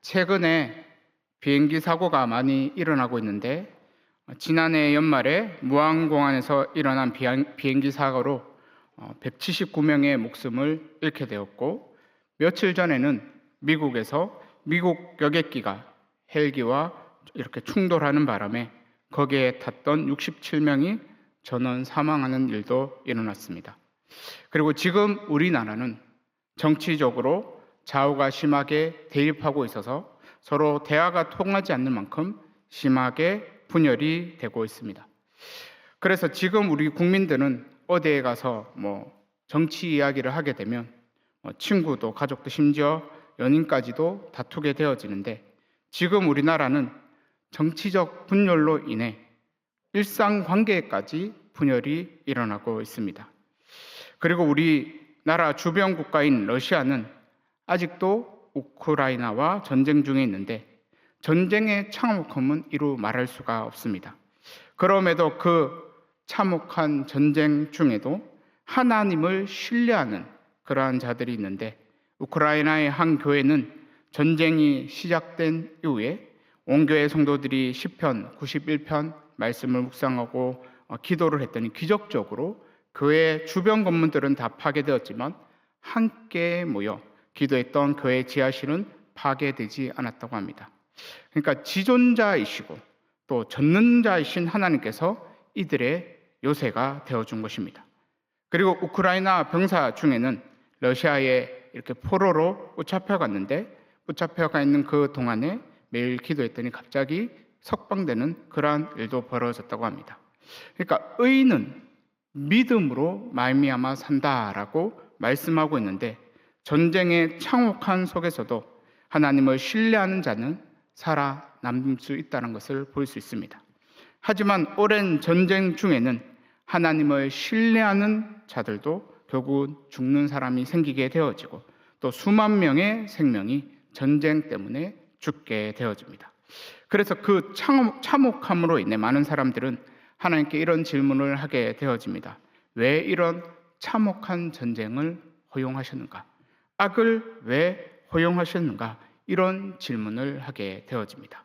최근에 비행기 사고가 많이 일어나고 있는데 지난해 연말에 무안공항에서 일어난 비행기 사고로 179명의 목숨을 잃게 되었고, 며칠 전에는 미국에서 미국 여객기가 헬기와 이렇게 충돌하는 바람에 거기에 탔던 67명이 전원 사망하는 일도 일어났습니다. 그리고 지금 우리나라는 정치적으로 좌우가 심하게 대립하고 있어서 서로 대화가 통하지 않는 만큼 심하게 분열이 되고 있습니다. 그래서 지금 우리 국민들은 어디에 가서 정치 이야기를 하게 되면 친구도 가족도 심지어 연인까지도 다투게 되어지는데, 지금 우리나라는 정치적 분열로 인해 일상관계까지 분열이 일어나고 있습니다. 그리고 우리나라 주변 국가인 러시아는 아직도 우크라이나와 전쟁 중에 있는데 전쟁의 참혹함은 이루 말할 수가 없습니다. 그럼에도 그 참혹한 전쟁 중에도 하나님을 신뢰하는 그러한 자들이 있는데, 우크라이나의 한 교회는 전쟁이 시작된 이후에 온 교회 성도들이 시편 91편 말씀을 묵상하고 기도를 했더니 기적적으로 교회 주변 건물들은 다 파괴되었지만 함께 모여 기도했던 교회 지하실은 파괴되지 않았다고 합니다. 그러니까 지존자이시고 또 전능자이신 하나님께서 이들의 요새가 되어준 것입니다. 그리고 우크라이나 병사 중에는 러시아에 이렇게 포로로 붙잡혀갔는데, 붙잡혀가 있는 그 동안에 매일 기도했더니 갑자기 석방되는 그러한 일도 벌어졌다고 합니다. 그러니까 의인은 믿음으로 말미암아 산다라고 말씀하고 있는데, 전쟁의 참혹한 속에서도 하나님을 신뢰하는 자는 살아남을 수 있다는 것을 볼 수 있습니다. 하지만 오랜 전쟁 중에는 하나님을 신뢰하는 자들도 결국 죽는 사람이 생기게 되어지고, 또 수만 명의 생명이 전쟁 때문에 죽게 되어집니다. 그래서 그 참혹함으로 인해 많은 사람들은 하나님께 이런 질문을 하게 되어집니다. 왜 이런 참혹한 전쟁을 허용하셨는가? 악을 왜 허용하셨는가? 이런 질문을 하게 되어집니다.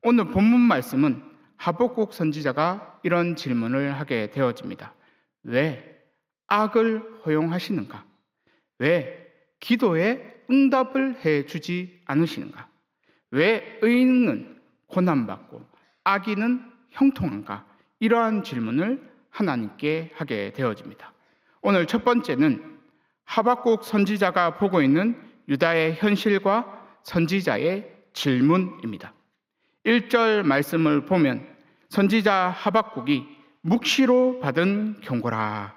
오늘 본문 말씀은 하박국 선지자가 이런 질문을 하게 되어집니다. 왜 악을 허용하시는가? 왜 기도에 응답을 해주지 않으시는가? 왜 의인은 고난받고 악인은 형통한가? 이러한 질문을 하나님께 하게 되어집니다. 오늘 첫 번째는 하박국 선지자가 보고 있는 유다의 현실과 선지자의 질문입니다. 1절 말씀을 보면 선지자 하박국이 묵시로 받은 경고라.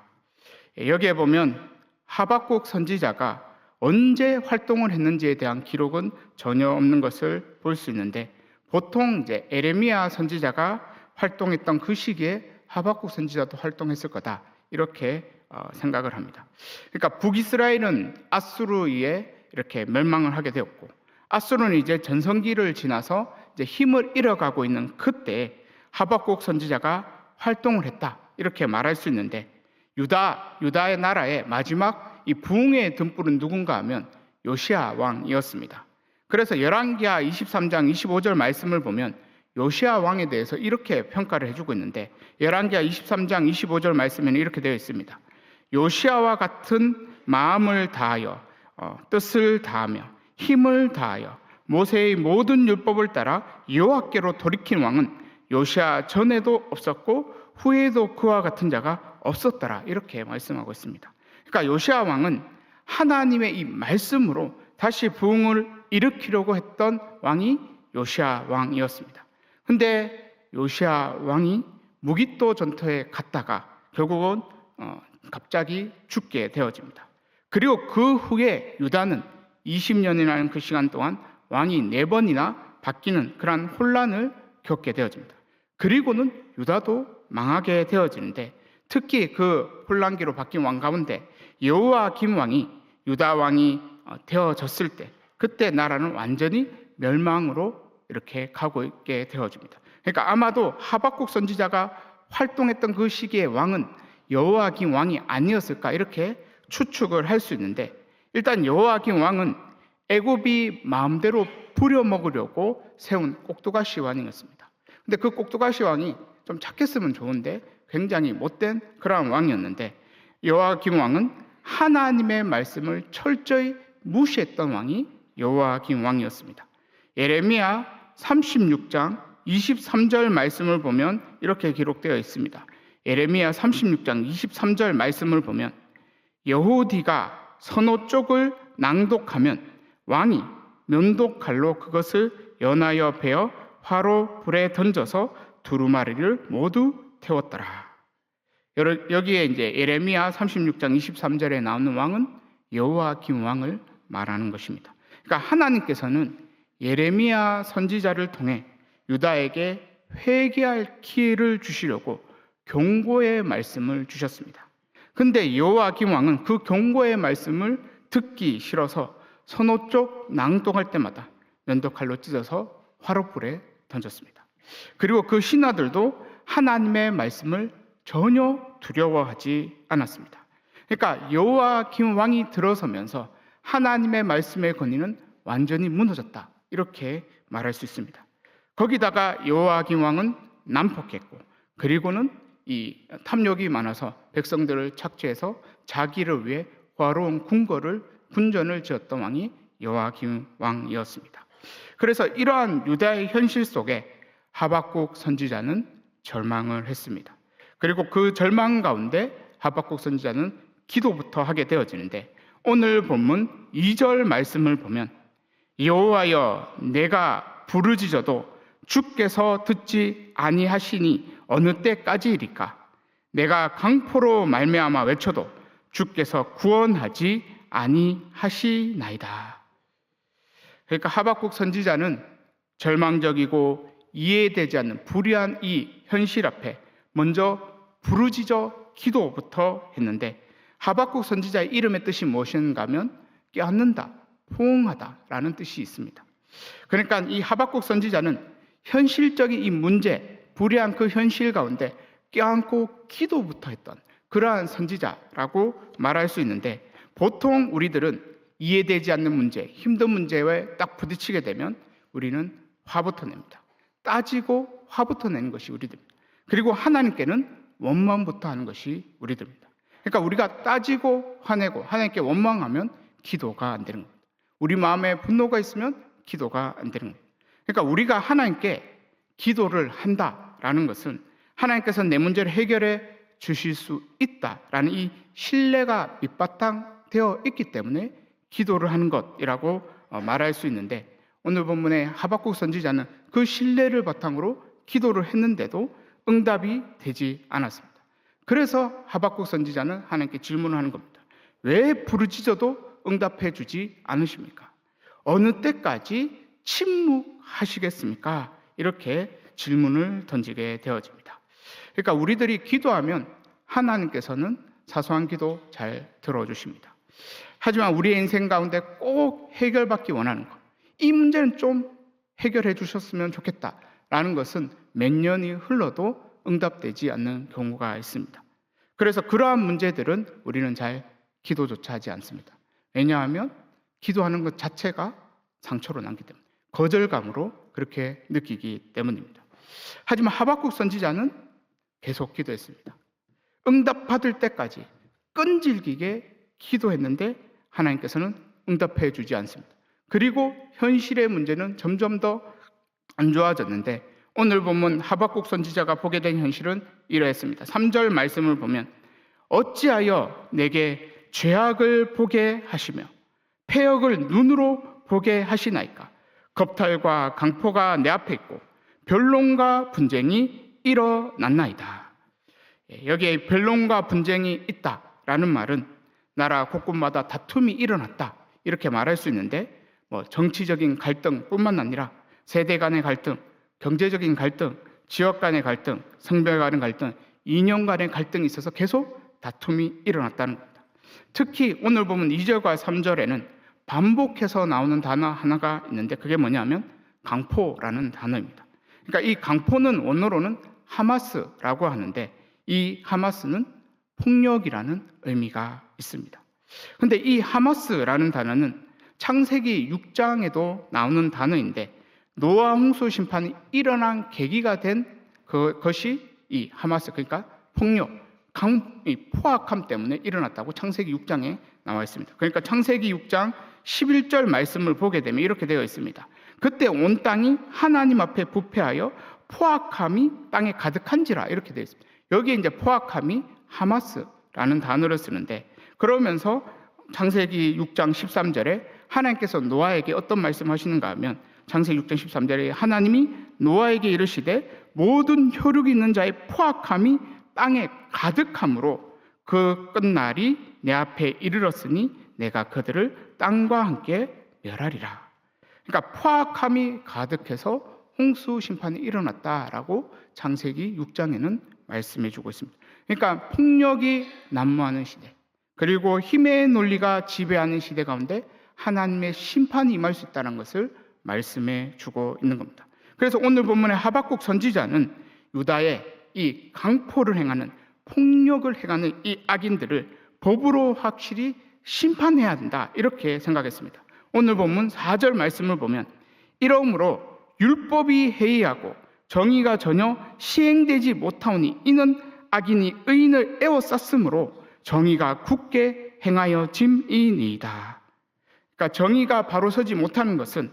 여기에 보면 하박국 선지자가 언제 활동을 했는지에 대한 기록은 전혀 없는 것을 볼 수 있는데, 보통 이제 에레미야 선지자가 활동했던 그 시기에 하박국 선지자도 활동했을 거다, 이렇게 생각을 합니다. 그러니까 북이스라엘은 아수르에 의해 이렇게 멸망을 하게 되었고, 아수르는 이제 전성기를 지나서 이제 힘을 잃어가고 있는 그때 하박국 선지자가 활동을 했다, 이렇게 말할 수 있는데, 유다의 나라의 마지막 이 부흥의 등불은 누군가 하면 요시야 왕이었습니다. 그래서 열왕기하 23장 25절 말씀을 보면 요시야 왕에 대해서 이렇게 평가를 해주고 있는데, 열왕기하 23장 25절 말씀에는 이렇게 되어 있습니다. 요시야와 같은 마음을 다하여 뜻을 다하며 힘을 다하여 모세의 모든 율법을 따라 여호와께로 돌이킨 왕은 요시야 전에도 없었고 후에도 그와 같은 자가 없었더라, 이렇게 말씀하고 있습니다. 그러니까 요시야 왕은 하나님의 이 말씀으로 다시 부흥을 일으키려고 했던 왕이 요시야 왕이었습니다. 근데 요시야 왕이 무기또 전투에 갔다가 결국은 갑자기 죽게 되어집니다. 그리고 그 후에 유다는 20년이라는 그 시간 동안 왕이 4번이나 바뀌는 그런 혼란을 겪게 되어집니다. 그리고는 유다도 망하게 되어지는데, 특히 그 혼란기로 바뀐 왕 가운데 여호야김 왕이 유다 왕이 되어졌을 때, 그때 나라는 완전히 멸망으로 이렇게 가고 있게 되어집니다. 그러니까 아마도 하박국 선지자가 활동했던 그 시기의 왕은 여호야김 왕이 아니었을까, 이렇게 추측을 할 수 있는데, 일단 여호야김 왕은 애굽이 마음대로 부려먹으려고 세운 꼭두가시 왕이었습니다. 근데 그 꼭두가시 왕이 좀 착했으면 좋은데 굉장히 못된 그러한 왕이었는데, 여호야김 왕은 하나님의 말씀을 철저히 무시했던 왕이 여호야김 왕이었습니다. 예레미야 36장 23절 말씀을 보면 이렇게 기록되어 있습니다. 예레미야 36장 23절 말씀을 보면, 여호디가 선호 쪽을 낭독하면 왕이 면독칼로 그것을 연하여 베어 화로 불에 던져서 두루마리를 모두 태웠더라. 여기에 이제 예레미야 36장 23절에 나오는 왕은 여호야김 왕을 말하는 것입니다. 그러니까 하나님께서는 예레미야 선지자를 통해 유다에게 회개할 기회를 주시려고 경고의 말씀을 주셨습니다. 근데 여호야김 왕은 그 경고의 말씀을 듣기 싫어서 선호 쪽 낭독할 때마다 면도칼로 찢어서 화롯불에 던졌습니다. 그리고 그 신하들도 하나님의 말씀을 전혀 두려워하지 않았습니다. 그러니까 여호야김 왕이 들어서면서 하나님의 말씀의 권위는 완전히 무너졌다, 이렇게 말할 수 있습니다. 거기다가 여호야김 왕은 난폭했고, 그리고는 이 탐욕이 많아서 백성들을 착취해서 자기를 위해 화로운 군전을 지었던 왕이 여호야김 왕이었습니다. 그래서 이러한 유다의 현실 속에 하박국 선지자는 절망을 했습니다. 그리고 그 절망 가운데 하박국 선지자는 기도부터 하게 되어지는데, 오늘 본문 2절 말씀을 보면, 여호와여 내가 부르짖어도 주께서 듣지 아니하시니 어느 때까지이리까? 내가 강포로 말미암아 외쳐도 주께서 구원하지 아니하시나이다. 그러니까 하박국 선지자는 절망적이고 이해되지 않는 불의한 이 현실 앞에 먼저 부르짖어 기도부터 했는데, 하박국 선지자의 이름의 뜻이 무엇인가 하면 깨닫는다, 포옹하다라는 뜻이 있습니다. 그러니까 이 하박국 선지자는 현실적인 이 문제, 불의한 그 현실 가운데 껴안고 기도부터 했던 그러한 선지자라고 말할 수 있는데, 보통 우리들은 이해되지 않는 문제, 힘든 문제에 딱 부딪히게 되면 우리는 화부터 냅니다. 따지고 화부터 내는 것이 우리들입니다. 그리고 하나님께는 원망부터 하는 것이 우리들입니다. 그러니까 우리가 따지고 화내고 하나님께 원망하면 기도가 안 되는 겁니다. 우리 마음에 분노가 있으면 기도가 안 되는 겁니다. 그러니까 우리가 하나님께 기도를 한다라는 것은 하나님께서 내 문제를 해결해 주실 수 있다라는 이 신뢰가 밑바탕되어 있기 때문에 기도를 하는 것이라고 말할 수 있는데, 오늘 본문의 하박국 선지자는 그 신뢰를 바탕으로 기도를 했는데도 응답이 되지 않았습니다. 그래서 하박국 선지자는 하나님께 질문을 하는 겁니다. 왜 부르짖어도 응답해 주지 않으십니까? 어느 때까지 침묵하시겠습니까? 이렇게 질문을 던지게 되어집니다. 그러니까 우리들이 기도하면 하나님께서는 사소한 기도 잘 들어주십니다. 하지만 우리의 인생 가운데 꼭 해결받기 원하는 것, 이 문제는 좀 해결해 주셨으면 좋겠다라는 것은 몇 년이 흘러도 응답되지 않는 경우가 있습니다. 그래서 그러한 문제들은 우리는 잘 기도조차 하지 않습니다. 왜냐하면 기도하는 것 자체가 상처로 남기 때문에, 거절감으로 그렇게 느끼기 때문입니다. 하지만 하박국 선지자는 계속 기도했습니다. 응답받을 때까지 끈질기게 기도했는데 하나님께서는 응답해 주지 않습니다. 그리고 현실의 문제는 점점 더 안 좋아졌는데, 오늘 본문 하박국 선지자가 보게 된 현실은 이러했습니다. 3절 말씀을 보면, 어찌하여 내게 죄악을 보게 하시며 패역을 눈으로 보게 하시나이까? 겁탈과 강포가 내 앞에 있고 변론과 분쟁이 일어났나이다. 여기에 변론과 분쟁이 있다라는 말은 나라 곳곳마다 다툼이 일어났다, 이렇게 말할 수 있는데, 정치적인 갈등뿐만 아니라 세대 간의 갈등, 경제적인 갈등, 지역 간의 갈등, 성별 간의 갈등, 이념 간의 갈등이 있어서 계속 다툼이 일어났다는 겁니다. 특히 오늘 보면 2절과 3절에는 반복해서 나오는 단어 하나가 있는데, 그게 뭐냐면 강포라는 단어입니다. 그러니까 이 강포는 원어로는 하마스라고 하는데, 이 하마스는 폭력이라는 의미가 있습니다. 그런데 이 하마스라는 단어는 창세기 6장에도 나오는 단어인데 노아 홍수 심판이 일어난 계기가 된 그것이 이 하마스, 그러니까 폭력, 포악함 때문에 일어났다고 창세기 6장에 나와 있습니다. 그러니까 창세기 6장 11절 말씀을 보게 되면 이렇게 되어 있습니다. 그때 온 땅이 하나님 앞에 부패하여 포악함이 땅에 가득한지라, 이렇게 되어 있습니다. 여기에 이제 포악함이 하마스라는 단어를 쓰는데, 그러면서 창세기 6장 13절에 하나님께서 노아에게 어떤 말씀하시는가 하면, 창세기 6장 13절에 하나님이 노아에게 이르시되 모든 혈육이 있는 자의 포악함이 땅에 가득함으로 그 끝날이 내 앞에 이르렀으니 내가 그들을 땅과 함께 멸하리라. 그러니까 포악함이 가득해서 홍수 심판이 일어났다라고 창세기 6장에는 말씀해 주고 있습니다. 그러니까 폭력이 난무하는 시대, 그리고 힘의 논리가 지배하는 시대 가운데 하나님의 심판이 임할 수 있다는 것을 말씀해 주고 있는 겁니다. 그래서 오늘 본문의 하박국 선지자는 유다의 이 강포를 행하는, 폭력을 행하는 이 악인들을 법으로 확실히 심판해야 한다, 이렇게 생각했습니다. 오늘 본문 4절 말씀을 보면 이러므로 율법이 해이하고 정의가 전혀 시행되지 못하오니 이는 악인이 의인을 에워쌌으므로 정의가 굳게 행하여 짐이니이다. 그러니까 정의가 바로 서지 못하는 것은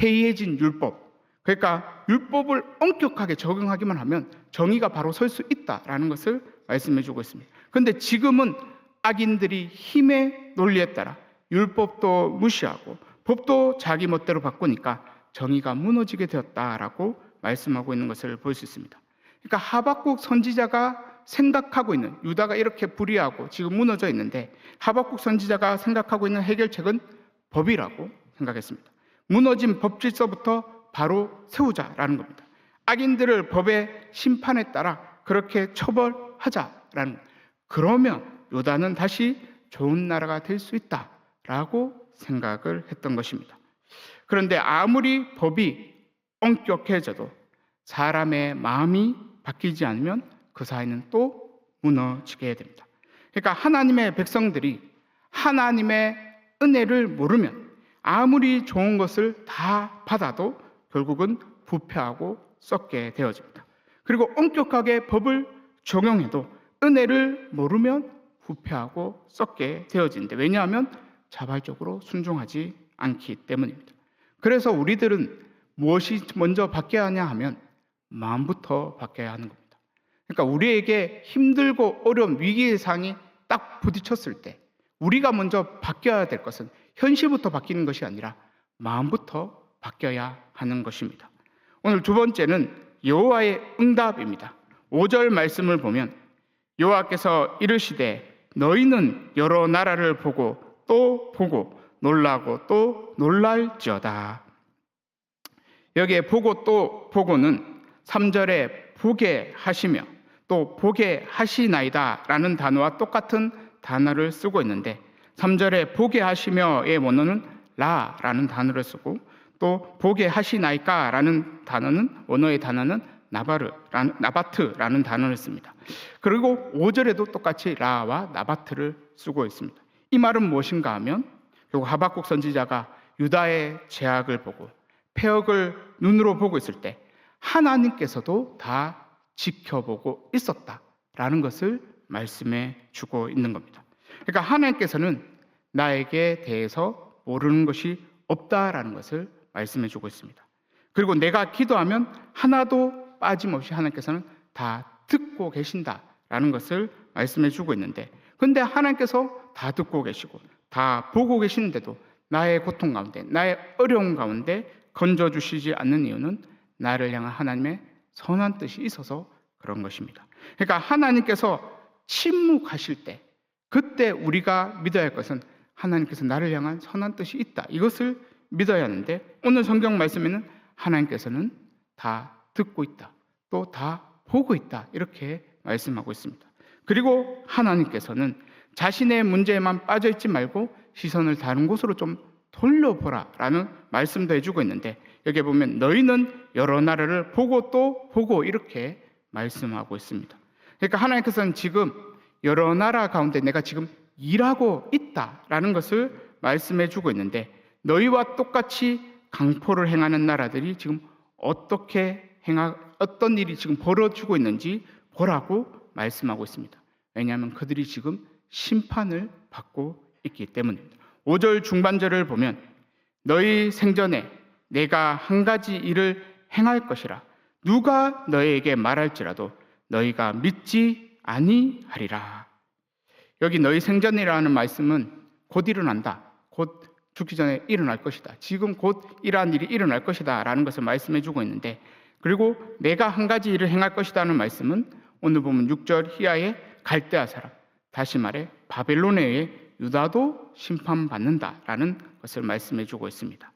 해이해진 율법, 그러니까 율법을 엄격하게 적용하기만 하면 정의가 바로 설 수 있다라는 것을 말씀해 주고 있습니다. 그런데 지금은 악인들이 힘의 논리에 따라 율법도 무시하고 법도 자기 멋대로 바꾸니까 정의가 무너지게 되었다라고 말씀하고 있는 것을 볼 수 있습니다. 그러니까 하박국 선지자가 생각하고 있는, 유다가 이렇게 불의하고 지금 무너져 있는데 하박국 선지자가 생각하고 있는 해결책은 법이라고 생각했습니다. 무너진 법 질서부터 바로 세우자라는 겁니다. 악인들을 법의 심판에 따라 그렇게 처벌하자라는, 그러면 유다는 다시 좋은 나라가 될 수 있다라고 생각을 했던 것입니다. 그런데 아무리 법이 엄격해져도 사람의 마음이 바뀌지 않으면 그 사이는 또 무너지게 됩니다. 그러니까 하나님의 백성들이 하나님의 은혜를 모르면 아무리 좋은 것을 다 받아도 결국은 부패하고 썩게 되어집니다. 그리고 엄격하게 법을 적용해도 은혜를 모르면 부패하고 썩게 되어지는데, 왜냐하면 자발적으로 순종하지 않기 때문입니다. 그래서 우리들은 무엇이 먼저 바뀌어야 하냐 하면 마음부터 바뀌어야 하는 겁니다. 그러니까 우리에게 힘들고 어려운 위기의 상황이 딱 부딪혔을 때 우리가 먼저 바뀌어야 될 것은 현실부터 바뀌는 것이 아니라 마음부터 바뀌어야 하는 것입니다. 오늘 두 번째는 여호와의 응답입니다. 5절 말씀을 보면 여호와께서 이르시되 너희는 여러 나라를 보고 또 보고 놀라고 또 놀랄지어다. 여기에 보고 또 보고는 3절에 보게 하시며 또 보게 하시나이다 라는 단어와 똑같은 단어를 쓰고 있는데, 3절에 보게 하시며의 원어는 라라는 단어를 쓰고 또 보게 하시나이까 라는 단어는, 원어의 단어는 나바트라는 단어를 씁니다. 그리고 5절에도 똑같이 라와 나바트를 쓰고 있습니다. 이 말은 무엇인가 하면 결국 하박국 선지자가 유다의 죄악을 보고 폐역을 눈으로 보고 있을 때 하나님께서도 다 지켜보고 있었다라는 것을 말씀해 주고 있는 겁니다. 그러니까 하나님께서는 나에게 대해서 모르는 것이 없다라는 것을 말씀해 주고 있습니다. 그리고 내가 기도하면 하나도 빠짐없이 하나님께서는 다 듣고 계신다라는 것을 말씀해 주고 있는데, 근데 하나님께서 다 듣고 계시고 다 보고 계시는데도 나의 고통 가운데, 나의 어려움 가운데 건져주시지 않는 이유는 나를 향한 하나님의 선한 뜻이 있어서 그런 것입니다. 그러니까 하나님께서 침묵하실 때, 그때 우리가 믿어야 할 것은 하나님께서 나를 향한 선한 뜻이 있다, 이것을 믿어야 하는데, 오늘 성경 말씀에는 하나님께서는 다 듣고 있다, 또 다 보고 있다, 이렇게 말씀하고 있습니다. 그리고 하나님께서는 자신의 문제에만 빠져있지 말고 시선을 다른 곳으로 좀 돌려보라 라는 말씀도 해주고 있는데, 여기 보면 너희는 여러 나라를 보고 또 보고 이렇게 말씀하고 있습니다. 그러니까 하나님께서는 지금 여러 나라 가운데 내가 지금 일하고 있다라는 것을 말씀해 주고 있는데, 너희와 똑같이 강포를 행하는 나라들이 지금 어떤 일이 지금 벌어지고 있는지 보라고 말씀하고 있습니다. 왜냐하면 그들이 지금 심판을 받고 있기 때문입니다. 5절 중반절을 보면 너희 생전에 내가 한 가지 일을 행할 것이라 누가 너희에게 말할지라도 너희가 믿지 아니하리라. 여기 너희 생전이라는 말씀은 곧 일어난다. 곧 죽기 전에 일어날 것이다. 지금 곧 이러한 일이 일어날 것이다 라는 것을 말씀해 주고 있는데, 그리고 내가 한 가지 일을 행할 것이라는 말씀은 오늘 보면 6절 이하의 갈대아 사람, 다시 말해 바벨론에 의해 유다도 심판받는다라는 것을 말씀해 주고 있습니다.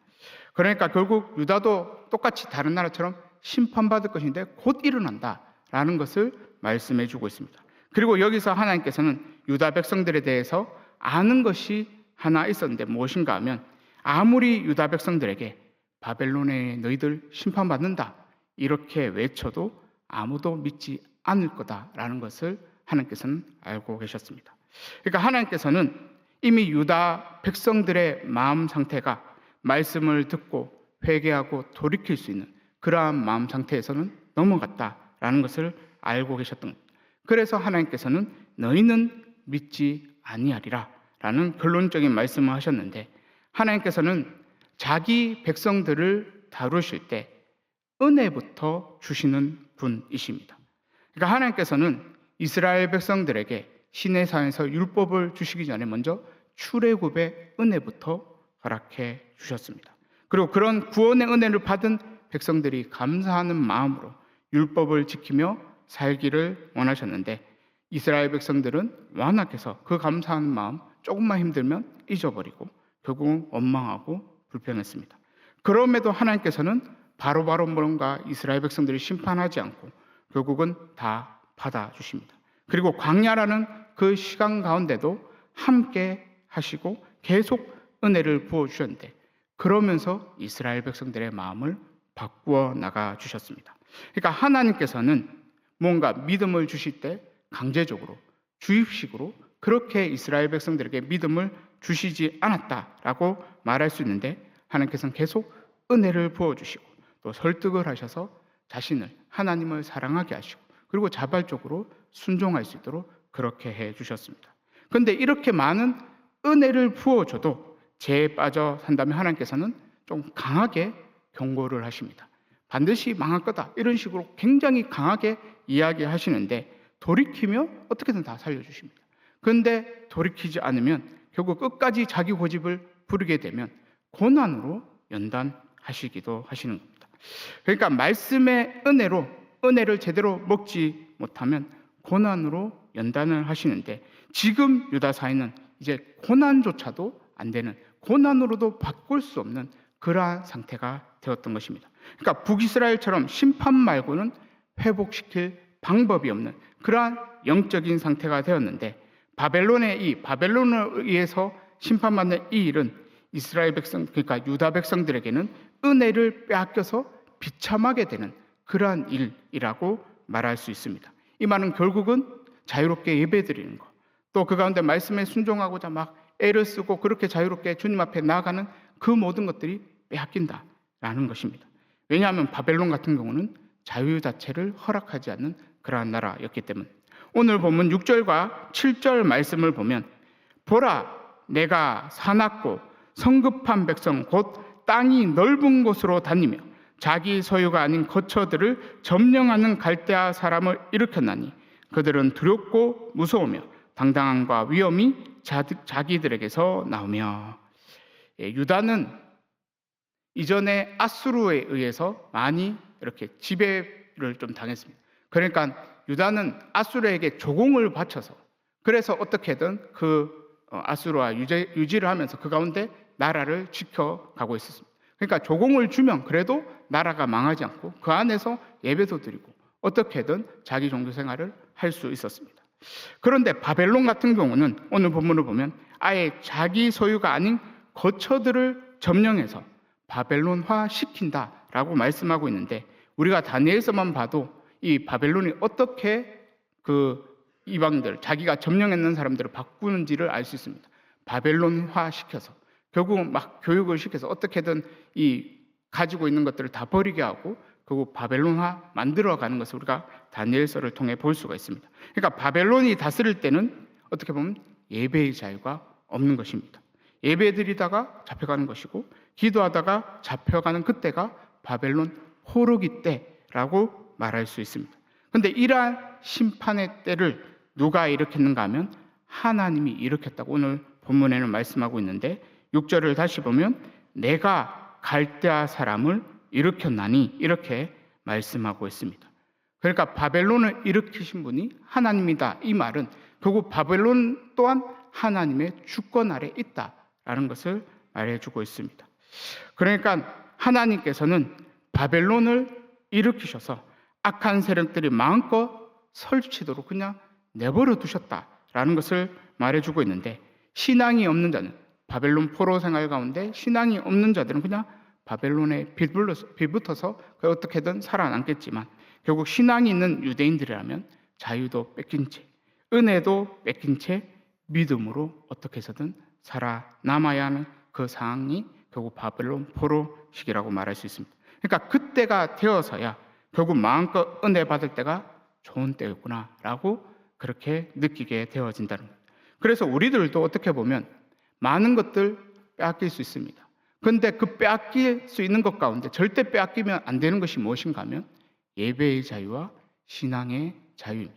그러니까 결국 유다도 똑같이 다른 나라처럼 심판받을 것인데 곧 일어난다라는 것을 말씀해 주고 있습니다. 그리고 여기서 하나님께서는 유다 백성들에 대해서 아는 것이 하나 있었는데 무엇인가 하면, 아무리 유다 백성들에게 바벨론에 너희들 심판받는다 이렇게 외쳐도 아무도 믿지 않을 거다라는 것을 하나님께서는 알고 계셨습니다. 그러니까 하나님께서는 이미 유다 백성들의 마음 상태가 말씀을 듣고 회개하고 돌이킬 수 있는 그러한 마음 상태에서는 넘어갔다라는 것을 알고 계셨던 겁니다. 그래서 하나님께서는 너희는 믿지 아니하리라 라는 결론적인 말씀을 하셨는데, 하나님께서는 자기 백성들을 다루실 때 은혜부터 주시는 분이십니다. 그러니까 하나님께서는 이스라엘 백성들에게 시내산에서 율법을 주시기 전에 먼저 출애굽의 은혜부터 허락해 주셨습니다. 그리고 그런 구원의 은혜를 받은 백성들이 감사하는 마음으로 율법을 지키며 살기를 원하셨는데, 이스라엘 백성들은 완악해서 그 감사하는 마음 조금만 힘들면 잊어버리고 결국은 원망하고 불평했습니다. 그럼에도 하나님께서는 바로바로 뭔가 이스라엘 백성들이 심판하지 않고 결국은 다 받아주십니다. 그리고 광야라는 그 시간 가운데도 함께 하시고 계속 은혜를 부어주셨는데, 그러면서 이스라엘 백성들의 마음을 바꾸어 나가 주셨습니다. 그러니까 하나님께서는 뭔가 믿음을 주실 때 강제적으로 주입식으로 그렇게 이스라엘 백성들에게 믿음을 주시지 않았다라고 말할 수 있는데, 하나님께서는 계속 은혜를 부어주시고 또 설득을 하셔서 자신을, 하나님을 사랑하게 하시고 그리고 자발적으로 순종할 수 있도록 그렇게 해주셨습니다. 그런데 이렇게 많은 은혜를 부어줘도 죄에 빠져 산다면 하나님께서는 좀 강하게 경고를 하십니다. 반드시 망할 거다 이런 식으로 굉장히 강하게 이야기하시는데, 돌이키면 어떻게든 다 살려주십니다. 그런데 돌이키지 않으면 결국 끝까지 자기 고집을 부리게 되면 고난으로 연단하시기도 하시는 겁니다. 그러니까 말씀의 은혜로 은혜를 제대로 먹지 못하면 고난으로 연단을 하시는데, 지금 유다 사회는 이제 고난조차도 안 되는, 고난으로도 바꿀 수 없는 그러한 상태가 되었던 것입니다. 그러니까 북이스라엘처럼 심판 말고는 회복시킬 방법이 없는 그러한 영적인 상태가 되었는데, 바벨론에 의해서 심판받는 이 일은 이스라엘 백성, 그러니까 유다 백성들에게는 은혜를 빼앗겨서 비참하게 되는 그러한 일이라고 말할 수 있습니다. 이 말은 결국은 자유롭게 예배드리는 것, 또 그 가운데 말씀에 순종하고자 막 애를 쓰고 그렇게 자유롭게 주님 앞에 나아가는 그 모든 것들이 빼앗긴다라는 것입니다. 왜냐하면 바벨론 같은 경우는 자유 자체를 허락하지 않는 그러한 나라였기 때문에. 오늘 본문 6절과 7절 말씀을 보면, 보라 내가 사납고 성급한 백성 곧 땅이 넓은 곳으로 다니며 자기 소유가 아닌 거처들을 점령하는 갈대아 사람을 일으켰나니 그들은 두렵고 무서우며 당당함과 위엄이 자기들에게서 나오며. 유다는 이전에 아수르에 의해서 많이 이렇게 지배를 좀 당했습니다. 그러니까 유다는 아수르에게 조공을 바쳐서, 그래서 어떻게든 그 아수르와 유지를 하면서 그 가운데 나라를 지켜가고 있었습니다. 그러니까 조공을 주면 그래도 나라가 망하지 않고 그 안에서 예배도 드리고 어떻게든 자기 종교 생활을 할 수 있었습니다. 그런데 바벨론 같은 경우는 오늘 본문을 보면 아예 자기 소유가 아닌 거처들을 점령해서 바벨론화 시킨다라고 말씀하고 있는데, 우리가 다니엘서만 봐도 이 바벨론이 어떻게 그 이방들, 자기가 점령했는 사람들을 바꾸는지를 알 수 있습니다. 바벨론화 시켜서 결국은 막 교육을 시켜서 어떻게든 이 가지고 있는 것들을 다 버리게 하고 결국 바벨론화 만들어가는 것을 우리가 다니엘서를 통해 볼 수가 있습니다. 그러니까 바벨론이 다스릴 때는 어떻게 보면 예배의 자유가 없는 것입니다. 예배드리다가 잡혀가는 것이고 기도하다가 잡혀가는 그때가 바벨론 포로기 때라고 말할 수 있습니다. 그런데 이러한 심판의 때를 누가 일으켰는가 하면 하나님이 일으켰다고 오늘 본문에는 말씀하고 있는데 6절을 다시 보면 내가 갈대아 사람을 일으켰나니 이렇게 말씀하고 있습니다. 그러니까 바벨론을 일으키신 분이 하나님이다. 이 말은 결국 바벨론 또한 하나님의 주권 아래 있다라는 것을 말해주고 있습니다. 그러니까 하나님께서는 바벨론을 일으키셔서 악한 세력들이 마음껏 설치도록 그냥 내버려 두셨다라는 것을 말해주고 있는데 신앙이 없는 자는 바벨론 포로 생활 가운데 신앙이 없는 자들은 그냥 바벨론에 빌붙어서 어떻게든 살아남겠지만 결국 신앙이 있는 유대인들이라면 자유도 뺏긴 채 은혜도 뺏긴 채 믿음으로 어떻게 해서든 살아남아야 하는 그 상황이 결국 바벨론 포로 시기라고 말할 수 있습니다. 그러니까 그때가 되어서야 결국 마음껏 은혜 받을 때가 좋은 때였구나라고 그렇게 느끼게 되어진다는 거예요. 그래서 우리들도 어떻게 보면 많은 것들 빼앗길 수 있습니다. 그런데 그 빼앗길 수 있는 것 가운데 절대 빼앗기면 안 되는 것이 무엇인가 하면 예배의 자유와 신앙의 자유입니다.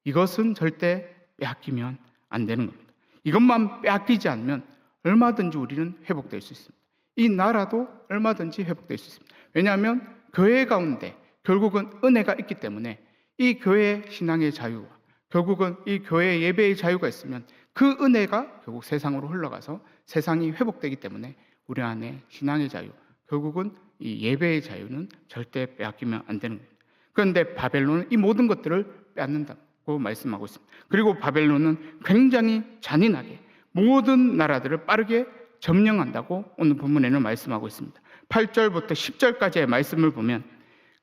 이것은 절대 빼앗기면 안 되는 겁니다. 이것만 빼앗기지 않으면 얼마든지 우리는 회복될 수 있습니다. 이 나라도 얼마든지 회복될 수 있습니다. 왜냐하면 교회 가운데 결국은 은혜가 있기 때문에 이 교회의 신앙의 자유와 결국은 이 교회의 예배의 자유가 있으면 그 은혜가 결국 세상으로 흘러가서 세상이 회복되기 때문에 우리 안에 신앙의 자유, 결국은 이 예배의 자유는 절대 빼앗기면 안 되는 겁니다. 그런데 바벨론은 이 모든 것들을 빼앗는다고 말씀하고 있습니다. 그리고 바벨론은 굉장히 잔인하게 모든 나라들을 빠르게 점령한다고 오늘 본문에는 말씀하고 있습니다. 8절부터 10절까지의 말씀을 보면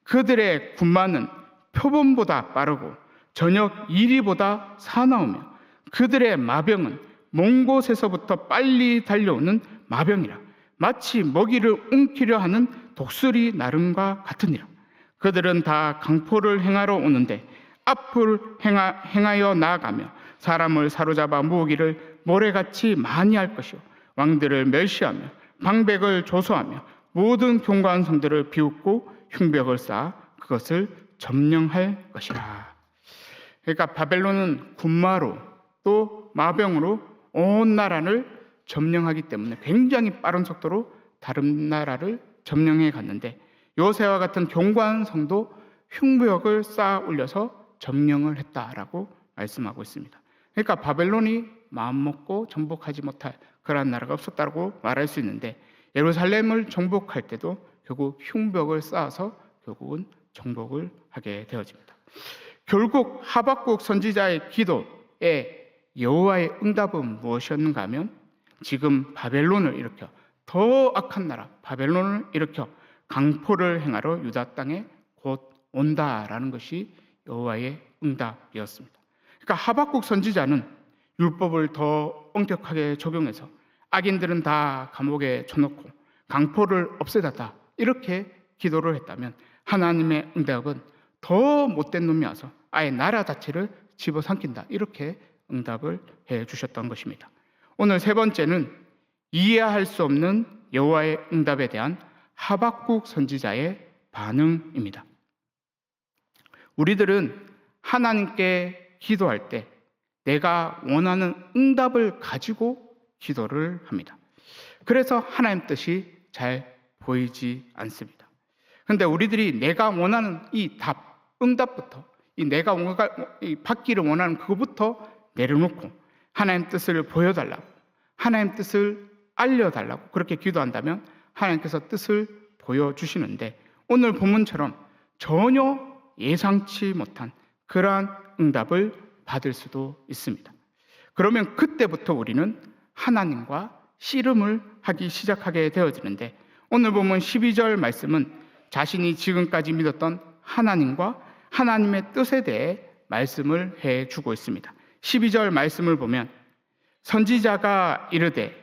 그들의 군마는 표범보다 빠르고 저녁 이리보다 사나우며 그들의 마병은 먼 곳에서부터 빨리 달려오는 마병이라 마치 먹이를 움키려 하는 독수리 나름과 같으니라. 그들은 다 강포를 행하러 오는데 앞을 행하여 나아가며 사람을 사로잡아 모으기를 모래같이 많이 할 것이요 왕들을 멸시하며 방백을 조소하며 모든 견고한 성들을 비웃고 흉벽을 쌓아 그것을 점령할 것이라. 그러니까 바벨론은 군마로 또 마병으로 온 나라를 점령하기 때문에 굉장히 빠른 속도로 다른 나라를 점령해 갔는데 요새와 같은 견고한 성도 흉벽을 쌓아 올려서 점령을 했다라고 말씀하고 있습니다. 그러니까 바벨론이 마음먹고 정복하지 못할 그러한 나라가 없었다고 말할 수 있는데 예루살렘을 정복할 때도 결국 흉벽을 쌓아서 결국은 정복을 하게 되어집니다. 결국 하박국 선지자의 기도에 여호와의 응답은 무엇이었는가 하면 지금 바벨론을 일으켜 더 악한 나라 바벨론을 일으켜 강포를 행하러 유다 땅에 곧 온다라는 것이 여호와의 응답이었습니다. 그러니까 하박국 선지자는 율법을 더 엄격하게 적용해서 악인들은 다 감옥에 쳐놓고 강포를 없애달라 이렇게 기도를 했다면 하나님의 응답은 더 못된 놈이 와서 아예 나라 자체를 집어삼킨다 이렇게 응답을 해 주셨던 것입니다. 오늘 세 번째는 이해할 수 없는 여호와의 응답에 대한 하박국 선지자의 반응입니다. 우리들은 하나님께 기도할 때 내가 원하는 응답을 가지고 기도를 합니다. 그래서 하나님 뜻이 잘 보이지 않습니다. 그런데 우리들이 내가 원하는 이 답, 응답부터 이 내가 받기를 원하는 그것부터 내려놓고 하나님 뜻을 보여달라고 하나님 뜻을 알려달라고 그렇게 기도한다면 하나님께서 뜻을 보여주시는데 오늘 본문처럼 전혀 예상치 못한 그러한 응답을 받을 수도 있습니다. 그러면 그때부터 우리는 하나님과 씨름을 하기 시작하게 되어지는데 오늘 보면 12절 말씀은 자신이 지금까지 믿었던 하나님과 하나님의 뜻에 대해 말씀을 해주고 있습니다. 12절 말씀을 보면 선지자가 이르되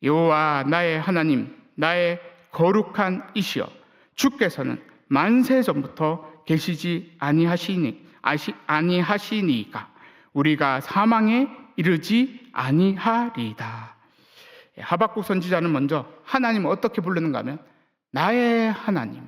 여호와 나의 하나님, 나의 거룩한 이시여, 주께서는 만세 전부터 계시지 아니하시니까 우리가 사망에 이르지 아니하리이다. 하박국 선지자는 먼저 하나님을 어떻게 부르는가 하면 나의 하나님,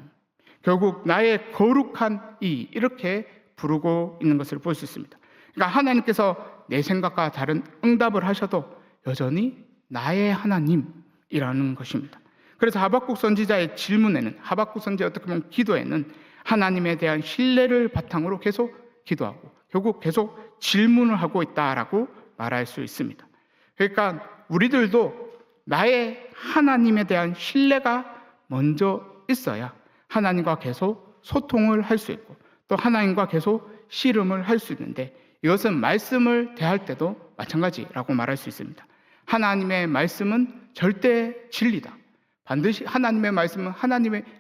결국 나의 거룩한 이렇게 부르고 있는 것을 볼 수 있습니다. 그러니까 하나님께서 내 생각과 다른 응답을 하셔도 여전히 나의 하나님이라는 것입니다. 그래서 하박국 선지자의 질문에는, 하박국 선지자 어떻게 보면 기도에는 하나님에 대한 신뢰를 바탕으로 계속 기도하고 결국 계속 질문을 하고 있다라고 말할 수 있습니다. 그러니까 우리들도 나의 하나님에 대한 신뢰가 먼저 있어야 하나님과 계속 소통을 할 수 있고 또 하나님과 계속 씨름을 할 수 있는데, 이것은 말씀을 대할 때도 마찬가지라고 말할 수 있습니다. 하나님의 말씀은 절대 진리다. 반드시 하나님의 말씀은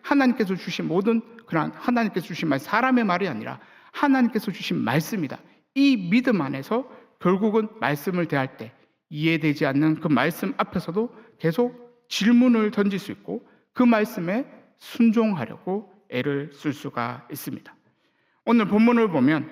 하나님께서 주신 모든 그런 하나님께서 주신 말, 사람의 말이 아니라 하나님께서 주신 말씀이다. 이 믿음 안에서 결국은 말씀을 대할 때 이해되지 않는 그 말씀 앞에서도 계속 질문을 던질 수 있고 그 말씀에 순종하려고 애를 쓸 수가 있습니다. 오늘 본문을 보면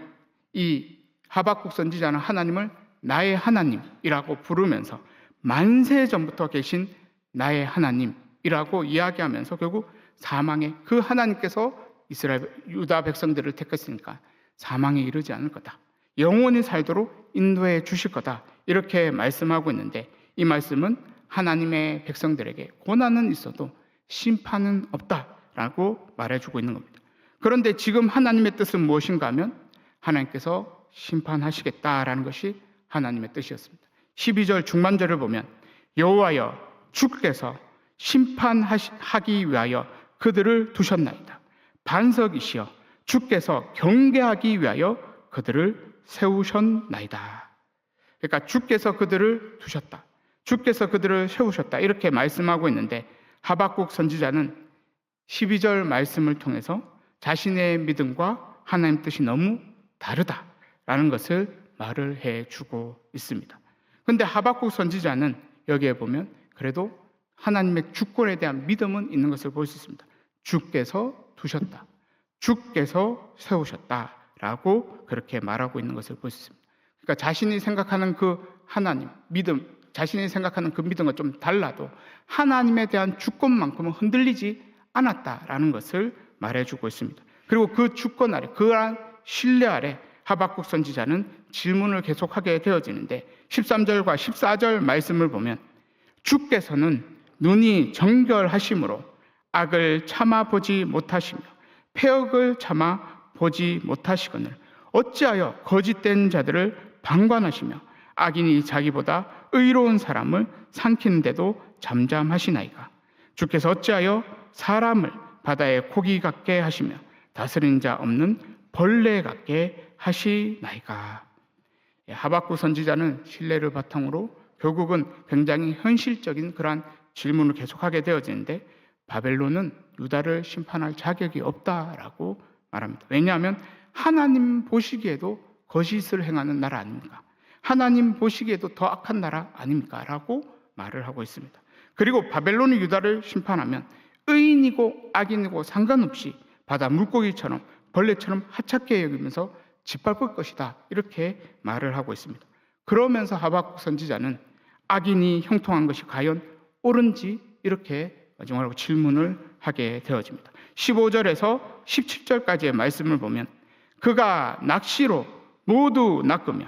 이 하박국 선지자는 하나님을 나의 하나님이라고 부르면서 만세 전부터 계신 나의 하나님이라고 이야기하면서 결국 사망에, 그 하나님께서 이스라엘 유다 백성들을 택했으니까 사망에 이르지 않을 거다, 영원히 살도록 인도해 주실 거다, 이렇게 말씀하고 있는데, 이 말씀은 하나님의 백성들에게 고난은 있어도 심판은 없다라고 말해주고 있는 겁니다. 그런데 지금 하나님의 뜻은 무엇인가 하면 하나님께서 심판하시겠다라는 것이 하나님의 뜻이었습니다. 12절 중반절을 보면 여호와여, 주께서 심판하기 위하여 그들을 두셨나이다. 반석이시여, 주께서 경계하기 위하여 그들을 세우셨나이다. 그러니까 주께서 그들을 두셨다, 주께서 그들을 세우셨다, 이렇게 말씀하고 있는데, 하박국 선지자는 12절 말씀을 통해서 자신의 믿음과 하나님 뜻이 너무 다르다라는 것을 말을 해주고 있습니다. 그런데 하박국 선지자는 여기에 보면 그래도 하나님의 주권에 대한 믿음은 있는 것을 볼 수 있습니다. 주께서 두셨다, 주께서 세우셨다라고 그렇게 말하고 있는 것을 볼 수 있습니다. 그러니까 자신이 생각하는 그 하나님, 믿음, 자신이 생각하는 그 믿음과 좀 달라도 하나님에 대한 주권만큼은 흔들리지 않았다라는 것을 말해주고 있습니다. 그리고 그 주권 아래, 그러한 신뢰 아래 하박국 선지자는 질문을 계속하게 되어지는데, 13절과 14절 말씀을 보면 주께서는 눈이 정결하심으로 악을 참아보지 못하시며 패역을 참아보지 못하시거늘 어찌하여 거짓된 자들을 방관하시며 악인이 자기보다 의로운 사람을 삼키는데도 잠잠하시나이까. 주께서 어찌하여 사람을 바다의 고기 같게 하시며 다스린 자 없는 벌레 같게 하시나이까. 하박국 선지자는 신뢰를 바탕으로 결국은 굉장히 현실적인 그러한 질문을 계속하게 되어지는데, 바벨론은 유다를 심판할 자격이 없다라고 말합니다. 왜냐하면 하나님 보시기에도 거짓을 행하는 나라 아닙니까? 하나님 보시기에도 더 악한 나라 아닙니까? 라고 말을 하고 있습니다. 그리고 바벨론이 유다를 심판하면 의인이고 악인이고 상관없이 바다 물고기처럼 벌레처럼 하찮게 여기면서 짓밟을 것이다, 이렇게 말을 하고 있습니다. 그러면서 하박국 선지자는 악인이 형통한 것이 과연 옳은지 이렇게 마지막으로 질문을 하게 되어집니다. 15절에서 17절까지의 말씀을 보면 그가 낚시로 모두 낚으며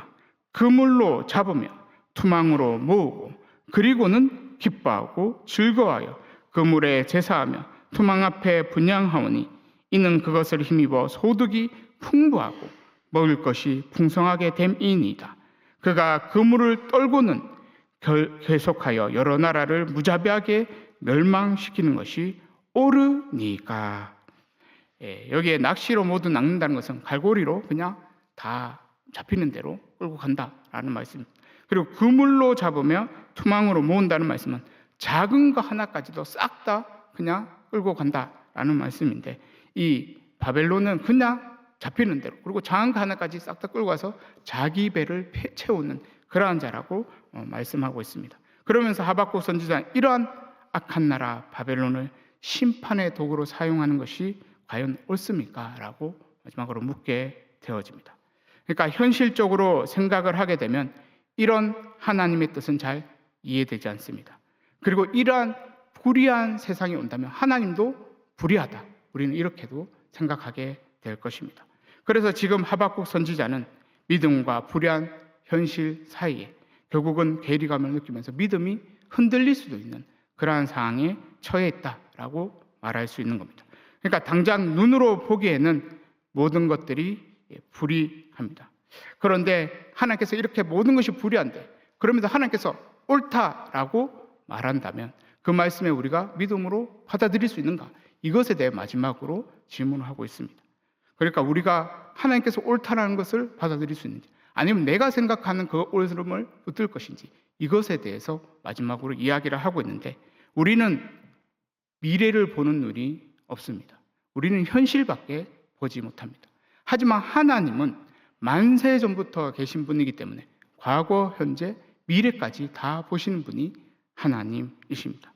그물로 잡으며 투망으로 모으고 그리고는 기뻐하고 즐거워하여 그물에 제사하며 투망 앞에 분향하오니 이는 그것을 힘입어 소득이 풍부하고 먹을 것이 풍성하게 됨이니이다. 그가 그물을 떨고는 계속하여 여러 나라를 무자비하게 멸망시키는 것이 옳으니까. 여기에 낚시로 모두 낚는다는 것은 갈고리로 그냥 다 잡히는 대로 끌고 간다라는 말씀입니다. 그리고 그물로 잡으며 투망으로 모은다는 말씀은 작은 거 하나까지도 싹 다 그냥 끌고 간다라는 말씀인데, 이 바벨론은 그냥 잡히는 대로, 그리고 작은 거 하나까지 싹 다 끌고 가서 자기 배를 채우는 그러한 자라고 말씀하고 있습니다. 그러면서 하박국 선지자는 이러한 악한 나라 바벨론을 심판의 도구로 사용하는 것이 과연 옳습니까? 라고 마지막으로 묻게 되어집니다. 그러니까 현실적으로 생각을 하게 되면 이런 하나님의 뜻은 잘 이해되지 않습니다. 그리고 이러한 불의한 세상이 온다면 하나님도 불의하다. 우리는 이렇게도 생각하게 될 것입니다. 그래서 지금 하박국 선지자는 믿음과 불의한 현실 사이에 결국은 괴리감을 느끼면서 믿음이 흔들릴 수도 있는 그러한 상황에 처해 있다라고 말할 수 있는 겁니다. 그러니까 당장 눈으로 보기에는 모든 것들이 불의합니다. 그런데 하나님께서 이렇게 모든 것이 불의한데 그러면서 하나님께서 옳다라고 말한다면 그 말씀에 우리가 믿음으로 받아들일 수 있는가? 이것에 대해 마지막으로 질문을 하고 있습니다. 그러니까 우리가 하나님께서 옳다라는 것을 받아들일 수 있는지 아니면 내가 생각하는 그 옳음을 붙들 것인지 이것에 대해서 마지막으로 이야기를 하고 있는데 우리는 미래를 보는 눈이 없습니다. 우리는 현실밖에 보지 못합니다. 하지만 하나님은 만세 전부터 계신 분이기 때문에 과거, 현재, 미래까지 다 보시는 분이 하나님이십니다.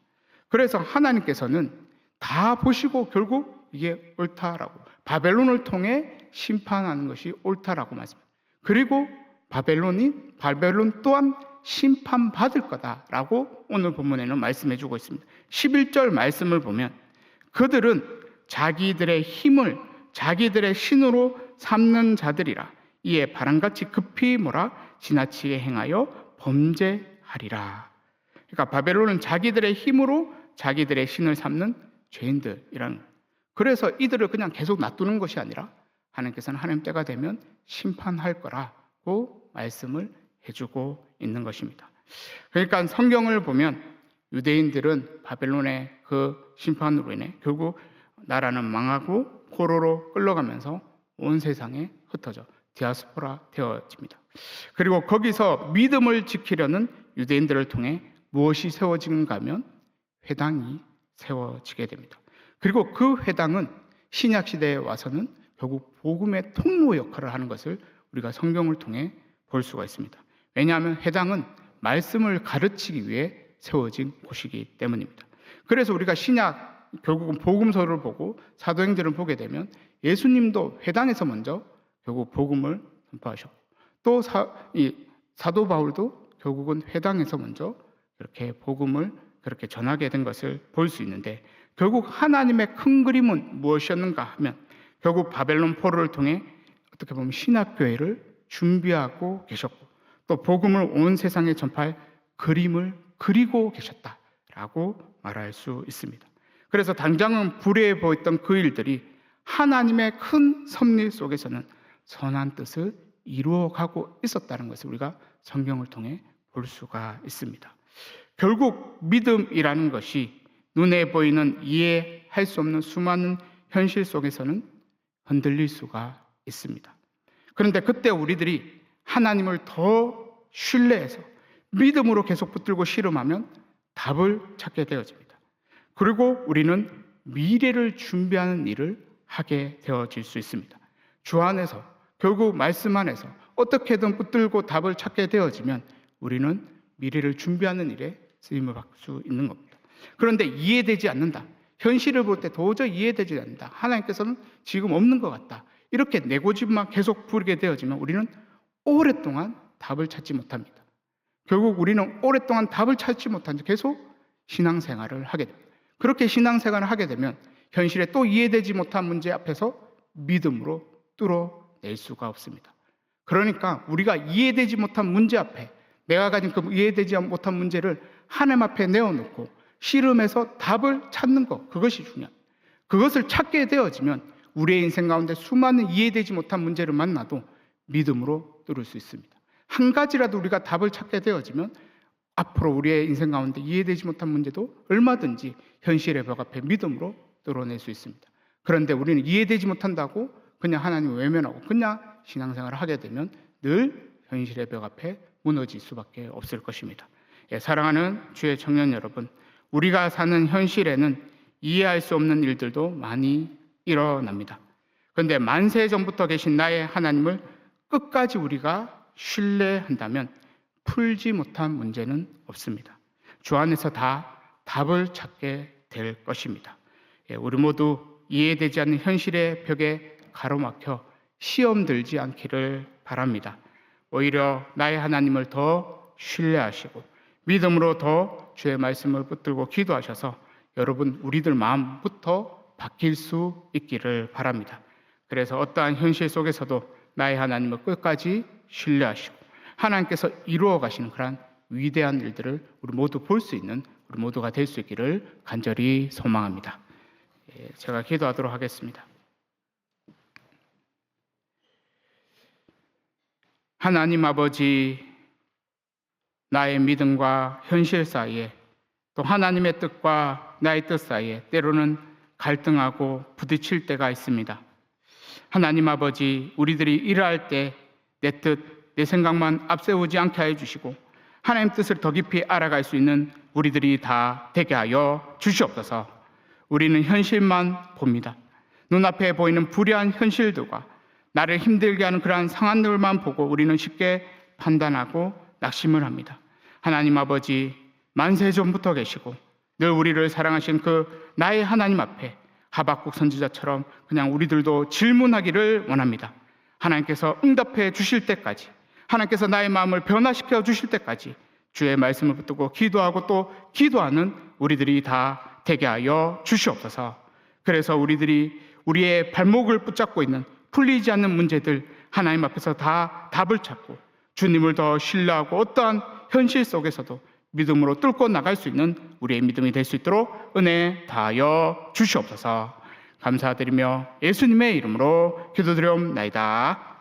그래서 하나님께서는 다 보시고 결국 이게 옳다라고 바벨론을 통해 심판하는 것이 옳다라고 말씀합니다. 그리고 바벨론 또한 심판받을 거다라고 오늘 본문에는 말씀해주고 있습니다. 11절 말씀을 보면 그들은 자기들의 힘을 자기들의 신으로 삼는 자들이라 이에 바람같이 급히 지나치게 행하여 범죄하리라. 그러니까 바벨론은 자기들의 힘으로 자기들의 신을 삼는 죄인들이라는 거예요. 그래서 이들을 그냥 계속 놔두는 것이 아니라 하나님께서는 하나님 때가 되면 심판할 거라고 말씀을 해주고 있는 것입니다. 그러니까 성경을 보면 유대인들은 바벨론의 그 심판으로 인해 결국 나라는 망하고 포로로 끌려가면서 온 세상에 흩어져 디아스포라 되어집니다. 그리고 거기서 믿음을 지키려는 유대인들을 통해 무엇이 세워지는가 하면 회당이 세워지게 됩니다. 그리고 그 회당은 신약 시대에 와서는 결국 복음의 통로 역할을 하는 것을 우리가 성경을 통해 볼 수가 있습니다. 왜냐하면 회당은 말씀을 가르치기 위해 세워진 곳이기 때문입니다. 그래서 우리가 신약 결국은 복음서를 보고 사도행전을 보게 되면 예수님도 회당에서 먼저 결국 복음을 선포하셨고 또 사도 바울도 결국은 회당에서 먼저 그렇게 복음을 그렇게 전하게 된 것을 볼 수 있는데 결국 하나님의 큰 그림은 무엇이었는가 하면 결국 바벨론 포로를 통해 어떻게 보면 신학교회를 준비하고 계셨고 또 복음을 온 세상에 전파할 그림을 그리고 계셨다라고 말할 수 있습니다. 그래서 당장은 불의해 보였던 그 일들이 하나님의 큰 섭리 속에서는 선한 뜻을 이루어가고 있었다는 것을 우리가 성경을 통해 볼 수가 있습니다. 결국 믿음이라는 것이 눈에 보이는 이해할 수 없는 수많은 현실 속에서는 흔들릴 수가 있습니다. 그런데 그때 우리들이 하나님을 더 신뢰해서 믿음으로 계속 붙들고 씨름하면 답을 찾게 되어집니다. 그리고 우리는 미래를 준비하는 일을 하게 되어질 수 있습니다. 주 안에서 결국 말씀 안에서 어떻게든 붙들고 답을 찾게 되어지면 우리는 미래를 준비하는 일에 쓰임을 받을 수 있는 겁니다. 그런데 이해되지 않는다. 현실을 볼 때 도저히 이해되지 않는다. 하나님께서는 지금 없는 것 같다. 이렇게 내 고집만 계속 부리게 되어지면 우리는 오랫동안 답을 찾지 못합니다. 결국 우리는 오랫동안 답을 찾지 못한 채 계속 신앙생활을 하게 됩니다. 그렇게 신앙생활을 하게 되면 현실에 또 이해되지 못한 문제 앞에서 믿음으로 뚫어낼 수가 없습니다. 그러니까 우리가 이해되지 못한 문제 앞에 내가 가진 그 이해되지 못한 문제를 하나님 앞에 내어놓고 씨름해서 답을 찾는 것, 그것이 중요합니다. 그것을 찾게 되어지면 우리의 인생 가운데 수많은 이해되지 못한 문제를 만나도 믿음으로 뚫을 수 있습니다. 한 가지라도 우리가 답을 찾게 되어지면 앞으로 우리의 인생 가운데 이해되지 못한 문제도 얼마든지 현실의 벽 앞에 믿음으로 뚫어낼 수 있습니다. 그런데 우리는 이해되지 못한다고 그냥 하나님을 외면하고 그냥 신앙생활을 하게 되면 늘 현실의 벽 앞에 무너질 수밖에 없을 것입니다. 사랑하는 주의 청년 여러분, 우리가 사는 현실에는 이해할 수 없는 일들도 많이 일어납니다. 그런데 만세 전부터 계신 나의 하나님을 끝까지 우리가 신뢰한다면 풀지 못한 문제는 없습니다. 주 안에서 다 답을 찾게 될 것입니다. 우리 모두 이해되지 않는 현실의 벽에 가로막혀 시험 들지 않기를 바랍니다. 오히려 나의 하나님을 더 신뢰하시고 믿음으로 더 주의 말씀을 붙들고 기도하셔서 여러분 우리들 마음부터 바뀔 수 있기를 바랍니다. 그래서 어떠한 현실 속에서도 나의 하나님을 끝까지 신뢰하시고 하나님께서 이루어 가시는 그러한 위대한 일들을 우리 모두 볼 수 있는 우리 모두가 될 수 있기를 간절히 소망합니다. 제가 기도하도록 하겠습니다. 하나님 아버지, 나의 믿음과 현실 사이에 또 하나님의 뜻과 나의 뜻 사이에 때로는 갈등하고 부딪힐 때가 있습니다. 하나님 아버지, 우리들이 일할 때 내 뜻, 내 생각만 앞세우지 않게 해주시고 하나님 뜻을 더 깊이 알아갈 수 있는 우리들이 다 되게 하여 주시옵소서. 우리는 현실만 봅니다. 눈앞에 보이는 불의한 현실들과 나를 힘들게 하는 그러한 상황들만 보고 우리는 쉽게 판단하고 낙심을 합니다. 하나님 아버지, 만세 전부터 계시고 늘 우리를 사랑하신 그 나의 하나님 앞에 하박국 선지자처럼 그냥 우리들도 질문하기를 원합니다. 하나님께서 응답해 주실 때까지, 하나님께서 나의 마음을 변화시켜 주실 때까지 주의 말씀을 붙들고 기도하고 또 기도하는 우리들이 다 되게 하여 주시옵소서. 그래서 우리들이 우리의 발목을 붙잡고 있는 풀리지 않는 문제들 하나님 앞에서 다 답을 찾고 주님을 더 신뢰하고 어떠한 현실 속에서도 믿음으로 뚫고 나갈 수 있는 우리의 믿음이 될 수 있도록 은혜 다하여 주시옵소서. 감사드리며 예수님의 이름으로 기도드리옵나이다.